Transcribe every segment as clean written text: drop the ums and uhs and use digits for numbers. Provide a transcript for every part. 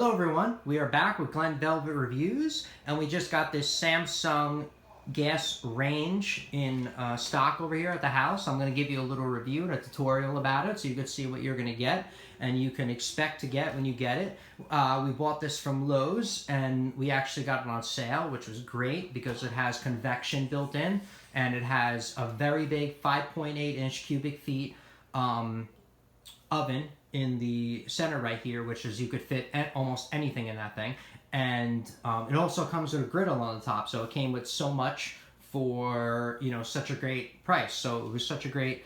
Hello everyone, we are back with Glenn Velvet Reviews, and we just got this Samsung gas range in stock over here at the house. I'm going to give you a little review and a tutorial about it so you can see what you're going to get and you can expect to get when you get it. We bought this from Lowe's and we actually got it on sale, which was great because it has convection built in and it has a very big 5.8 inch cubic feet oven in the center right here, which is you could fit almost anything in that thing. And it also comes with a griddle on the top, so it came with so much for, you know, such a great price. So it was such a great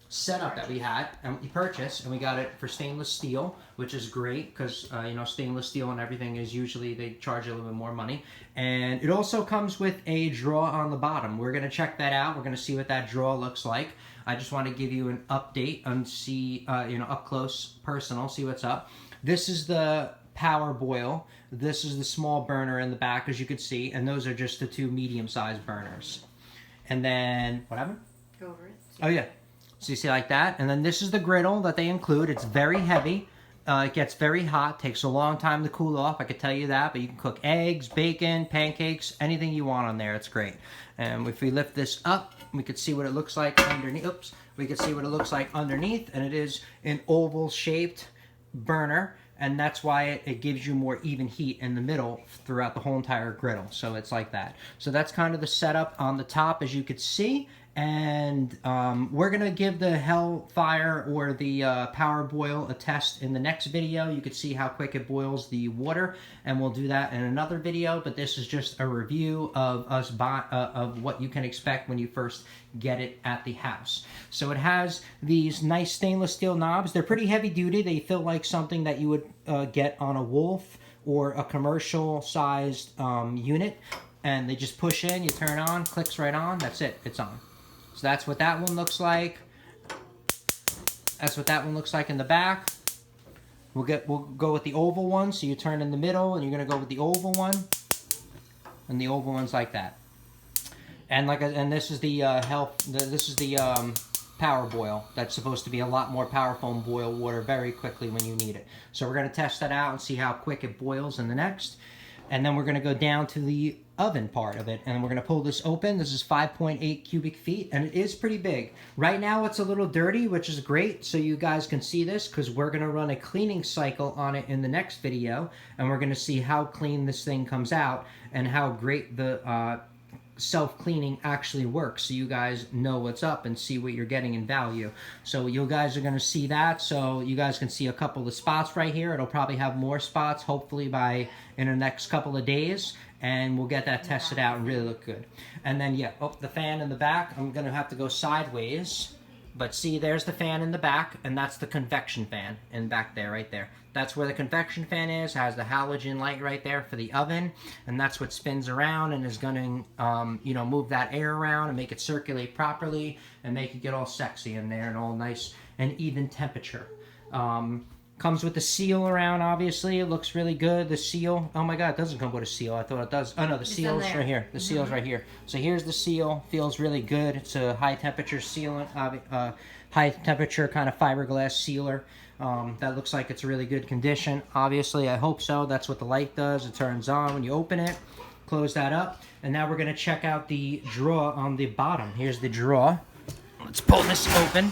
setup that we had and we purchased, and we got it for stainless steel, which is great because you know, stainless steel and everything is usually they charge a little bit more money. And it also comes with a drawer on the bottom. We're gonna check that out. We're gonna see what that drawer looks like. I just want to give you an update and see, you know, up close, personal, see what's up. This is the power boil. This is the small burner in the back, as you can see, and those are just the two medium-sized burners. And then, what happened? Go over it. Oh yeah, so you see like that. And then this is the griddle that they include. It's very heavy. It gets very hot, takes a long time to cool off, I could tell you that, but you can cook eggs, bacon, pancakes, anything you want on there. It's great. And if we lift this up, we could see what it looks like underneath. Oops, we could see what it looks like underneath, and it is an oval-shaped burner, and that's why it gives you more even heat in the middle throughout the whole entire griddle. So it's like that. So that's kind of the setup on the top, as you could see. And we're gonna give the Hellfire or the Power Boil a test in the next video. You can see how quick it boils the water, and we'll do that in another video. But this is just a review of us of what you can expect when you first get it at the house. So it has these nice stainless steel knobs. They're pretty heavy duty. They feel like something that you would get on a Wolf or a commercial sized unit, and they just push in, you turn on, clicks right on, that's it, it's on. So that's what that one looks like. That's what that one looks like in the back. We'll go with the oval one. So you turn in the middle, and you're gonna go with the oval one, and the oval one's like that. And this is the Power Boil. That's supposed to be a lot more powerful and boil water very quickly when you need it. So we're gonna test that out and see how quick it boils in the next. And then we're going to go down to the oven part of it, and we're going to pull this open. This is 5.8 cubic feet, and it is pretty big. Right now it's a little dirty, which is great, so you guys can see this, because we're going to run a cleaning cycle on it in the next video, and we're going to see how clean this thing comes out, and how great the self-cleaning actually works, so you guys know what's up and see what you're getting in value. So you guys are going to see that, so you guys can see a couple of spots right here. It'll probably have more spots hopefully in the next couple of days, and we'll get that tested out and really look good. And then yeah, oh, the fan in the back, I'm going to have to go sideways, but see, there's the fan in the back, and that's the convection fan in back there, right there. That's where the convection fan is. Has the halogen light right there for the oven, and that's what spins around and is going to, you know, move that air around and make it circulate properly and make it get all sexy in there and all nice and even temperature. Comes with the seal around, obviously. It looks really good. The seal, oh my God, it doesn't come with a seal. I thought it does. Oh no, the seal's right here. The seal's right here. So here's the seal. Feels really good. It's a high temperature sealant, high temperature kind of fiberglass sealer. That looks like it's a really good condition. Obviously, I hope so. That's what the light does. It turns on when you open it. Close that up. And now we're going to check out the drawer on the bottom. Here's the drawer. Let's pull this open.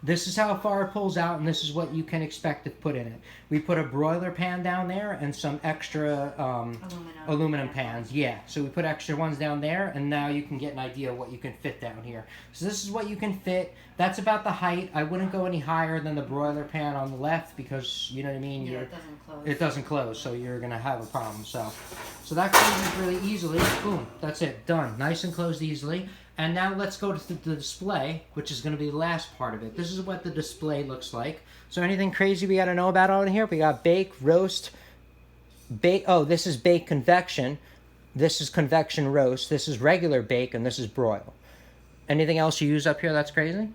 This is how far it pulls out, and this is what you can expect to put in it. We put a broiler pan down there and some extra aluminum pans. Yeah, so we put extra ones down there, and now you can get an idea of what you can fit down here. So this is what you can fit. That's about the height. I wouldn't go any higher than the broiler pan on the left because, you know what I mean? Yeah, it doesn't close. It doesn't close, so you're going to have a problem. So that closes really easily. Boom, that's it, done. Nice and closed easily. And now let's go to the display, which is going to be the last part of it. This is what the display looks like. So anything crazy we got to know about on here? We got bake, roast, bake. Oh, this is bake convection. This is convection roast. This is regular bake, and this is broil. Anything else you use up here that's crazy?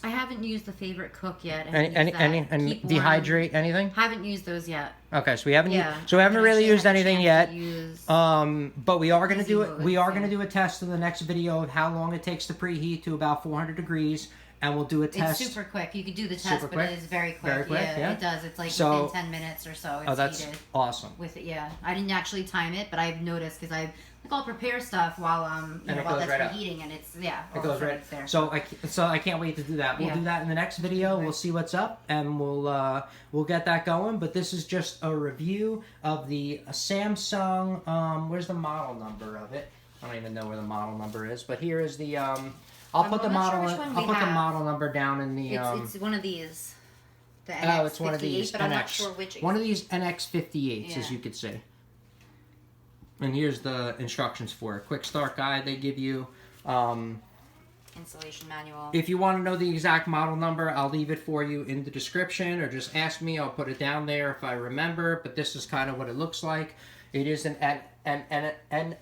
I haven't used the favorite cook yet. Any dehydrate anything? Haven't used those yet. Okay, so we haven't really used anything yet. But we are gonna do it. We are gonna do a test in the next video of how long it takes to preheat to about 400 degrees, and we'll do a test. It's super quick. You could do the test, Super but quick? it is very quick. Very quick, yeah? It does. It's like So- within 10 minutes or so. It's Oh, that's heated awesome. with it. Yeah, I didn't actually time it, but I've noticed because I'll prepare stuff while And it while goes that's right up. reheating, and it's It all goes of a sudden right. it's there. So I can't wait to do that. We'll Yeah. do that in the next video. Okay. We'll see what's up, and we'll get that going. But this is just a review of the Samsung. Where's the model number of it? I don't even know where the model number is. But here is the. I'll put the not sure model. which one I'll we put the have. model number down in the. It's one of these. The Oh, it's one of these NX58, but I'm not NX. sure which. One of these NX58s, as Yeah. you could see. And here's the instructions for it. Quick start guide they give you. Installation manual. If you want to know the exact model number, I'll leave it for you in the description, or just ask me. I'll put it down there if I remember. But this is kind of what it looks like. It is an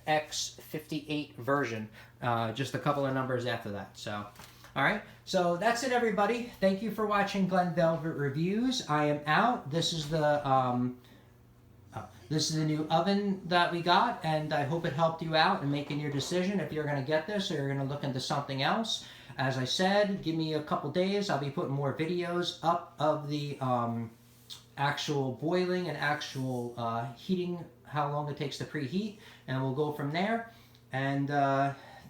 NX58 version. Just a couple of numbers after that. So, all right. So that's it, everybody. Thank you for watching Glen Velvet Reviews. I am out. This is the new oven that we got, and I hope it helped you out in making your decision if you're going to get this or you're going to look into something else. As I said, give me a couple days. I'll be putting more videos up of the actual boiling and actual heating, how long it takes to preheat, and we'll go from there. And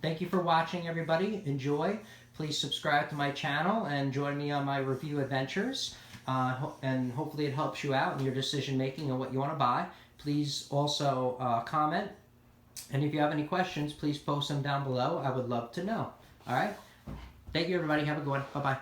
thank you for watching, everybody. Enjoy. Please subscribe to my channel and join me on my review adventures. And hopefully it helps you out in your decision making and what you want to buy. Please also comment, and if you have any questions, please post them down below. I would love to know. All right? Thank you, everybody. Have a good one. Bye-bye.